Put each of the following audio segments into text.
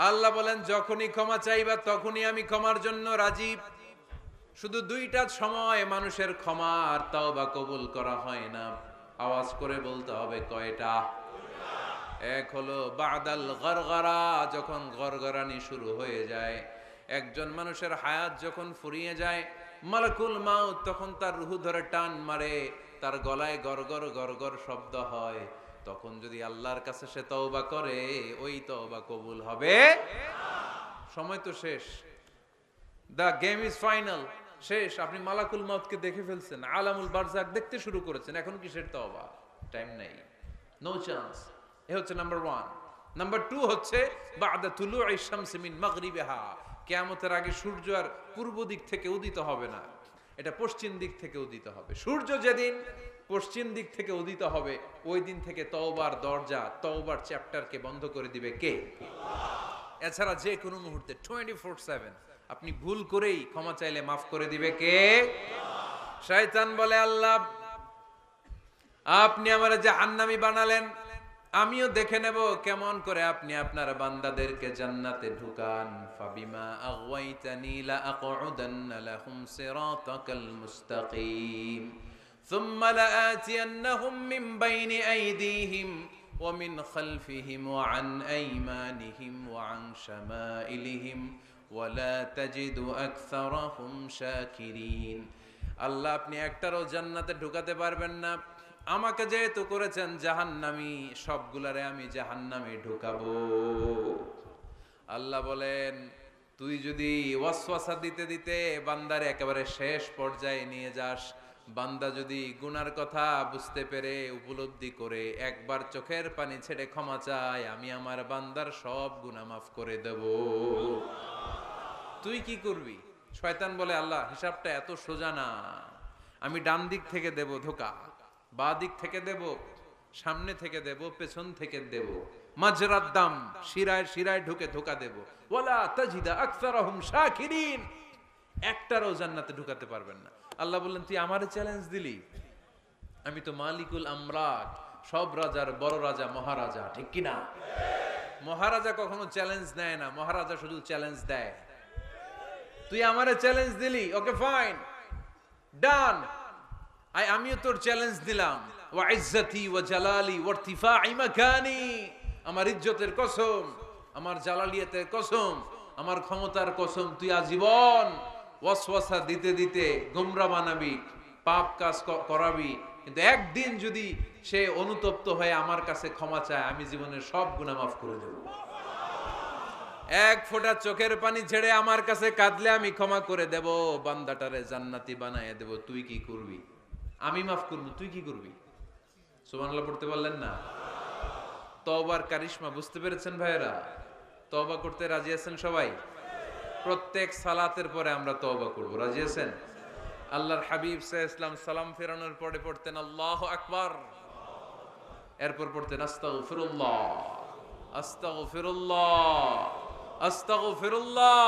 আল্লাহ বলেন যখনই ক্ষমা চাইবা তখনই আমি ক্ষমার জন্য রাজি। শুধু দুইটা সময় মানুষের ক্ষমা আর তওবা কবুল করা হয় না। আওয়াজ করে বলতে হবে কয়টা? এক হলো বাদাল গরগরা, যখন গরগরানি শুরু হয়ে যায়, একজন মানুষের হায়াত যখন ফুরিয়ে যায়, মালাকুল মাউত তখন তার রূহ ধরে টান মারে, তার গলায় গরগর গরগর শব্দ হয়, তখন যদি আল্লাহর কাছে সে তওবা করে, ওই তওবা কবুল হবে। সময় তো শেষ, দ্য গেম ইজ ফাইনাল, শেষ। আপনি মালাকুল মাউতকে দেখে ফেলছেন, আলামুল বারজাক দেখতে শুরু করেছেন, এখন কিসের তওবা? টাইম নাই, নো চান্স। এ হচ্ছে নাম্বার ওয়ান। নাম্বার টু হচ্ছে বাদা তুলুই শামসি মিন মাগরিবিহা, কিয়ামতের আগে সূর্য আর পূর্ব দিক থেকে উদিত হবে না, এটা পশ্চিম দিক থেকে উদিত হবে। সূর্য যেদিন পশ্চিম দিক থেকে উদিত হবে, ওই দিন থেকে তওবার দরজা, তওবার চ্যাপ্টারকে বন্ধ করে দিবে কে? এছাড়া যে কোনো মুহূর্তে 24/7 আপনি ভুল করেই ক্ষমা চাইলে মাফ করে দিবে কে? শয়তান বলে, আল্লাহ আপনি আমার জাহান্নামী বানালেন, আমিও দেখে নেব কেমন করে আপনি আপনার বান্দাদেরকে জান্নাতে ঢুকান। ফাবিমা আগওয়াইতানি লা আকউদান্না লাহুম সিরাতাকাল মুস্তাকিম সুম্মা লাআতিয়ান্নাহুম মিন বাইনি আইদিহিম ওয়া মিন খালফিহিম ওয়া আন আইমানিহিম ওয়া আন শামাইলিহিম ওয়া লা তাজিদু আকসারাহুম শাকিরিন। আল্লাহ আপনি একটারও জান্নাতে ঢুকাতে পারবেন না, আমাকে যেহেতু করেছেন জাহান্নামী, সবগুলারে আমি জাহান্নামে ঢুকাবো। আল্লাহ বলেন, তুই যদি ওয়াসওয়াসা দিতে দিতে বান্দারে একেবারে শেষ পর্যায়ে নিয়ে যাস, বান্দা যদি গুনার কথা বুঝতে পেরে উপলব্ধি করে একবার চোখের পানি ছেড়ে ক্ষমা চায়, আমি আমার বান্দার সব গুনাহ মাফ করে দেব। তুই কি করবি? শয়তান বলে, আল্লাহ হিসাবটা এত সোজা না, আমি ডান দিক থেকে দেব ধোকা, বাঁ দিক থেকে দেব, সামনে থেকে দেব, পেছন থেকে দেব, মাজরাদ দাম, শিরায় শিরায় ঢুকে ধোকা দেব। ওয়ালা তাজিদা আকসারাহুম শাকিরিন, একটারও জান্নাতে ঢুকাতে পারবেন না। আল্লাহ বললেন, তুই আমারে চ্যালেঞ্জ দিলি, আমি তো মালিকুল আমলাক, সব রাজার বড় রাজা, মহারাজা, ঠিক কি না? মহারাজা কখনো চ্যালেঞ্জ নেয় না, মহারাজা শুধু চ্যালেঞ্জ দেয়। তুই আমারে চ্যালেঞ্জ দিলি, ওকে ফাইন, ডান, আমিও তোর চ্যালেঞ্জ দিলাম। ওয়া ইজ্জতি ওয়া জালালি ওয়া ইরতিফাই মাকানি, আমার ইজ্জতের কসম, আমার জালালিয়াতের কসম, আমার ক্ষমতার কসম, তুই আজীবন ওয়াসওয়াসা দিতে দিতে গোমরা বানাবি, পাপ কাজ করাবি, কিন্তু একদিন যদি সে অনুতপ্ত হয়ে আমার কাছে ক্ষমা চায়, আমি জীবনের সব গুনাহ মাফ করে দেব। এক ফোঁটা চোখের পানি ছেড়ে আমার কাছে কাঁদলে আমি ক্ষমা করে দেব, বান্দাটারে জান্নাতি বানায় দেব। তুই কি করবি? আমি মাফ করব, তুই কি করবি? সুবহানাল্লাহ পড়তে পারলেন না? তওবার কারিশমা বুঝতে পেরেছেন ভাইয়েরা? তওবা করতে রাজি আছেন সবাই? প্রত্যেক সালাতের পরে আমরা তওবা করব, রাজি আছেন? আল্লাহর হাবিব সাল্লাল্লাহু আলাইহি ওয়াসাল্লাম সালাম ফেরানোর পরে পড়তেন আল্লাহু আকবার, এরপর পড়তেন আস্তাগফিরুল্লাহ, আস্তাগফিরুল্লাহ, আস্তাগফিরুল্লাহ।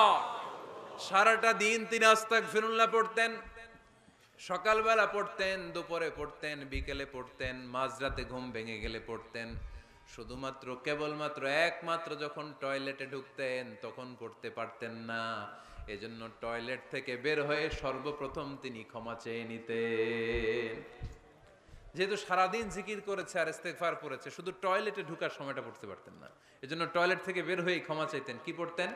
সারাটা দিন তিনি আস্তাগফিরুল্লাহ পড়তেন। সকালবেলা পড়তেন, দুপুরে পড়তেন, বিকেলে পড়তেন, মাঝরাতে ঘুম ভেঙে গেলে পড়তেন। শুধুমাত্র কেবলমাত্র একমাত্র যখন টয়লেটে ঢুকতেন তখন পড়তে পারতেন না, এজন্য টয়লেট থেকে বের হয়ে সর্বপ্রথম তিনি ক্ষমা চেয়ে নিতেন। যেহেতু সারাদিন জিকির করেছে আর ইস্তেগফার করেছে, শুধু টয়লেটে ঢুকার সময়টা পড়তে পারতেন না, এজন্য টয়লেট থেকে বের হয়ে ক্ষমা চাইতেন। কি পড়তেন?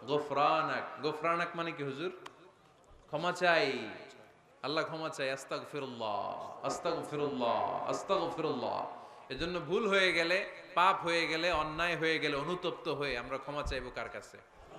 গোফরানাক। গোফরানাক মানে কি হুজুর? ক্ষমা চাই, আল্লাহ ক্ষমা চাই, আস্তাগফিরুল্লাহ, আস্তাগফিরুল্লাহ, আস্তাগফিরুল্লাহ। এজন্য ভুল হয়ে গেলে, পাপ হয়ে গেলে, অন্যায় হয়ে গেলে অনুতপ্ত হয়ে আমরা ক্ষমা চাইবো কার কাছে?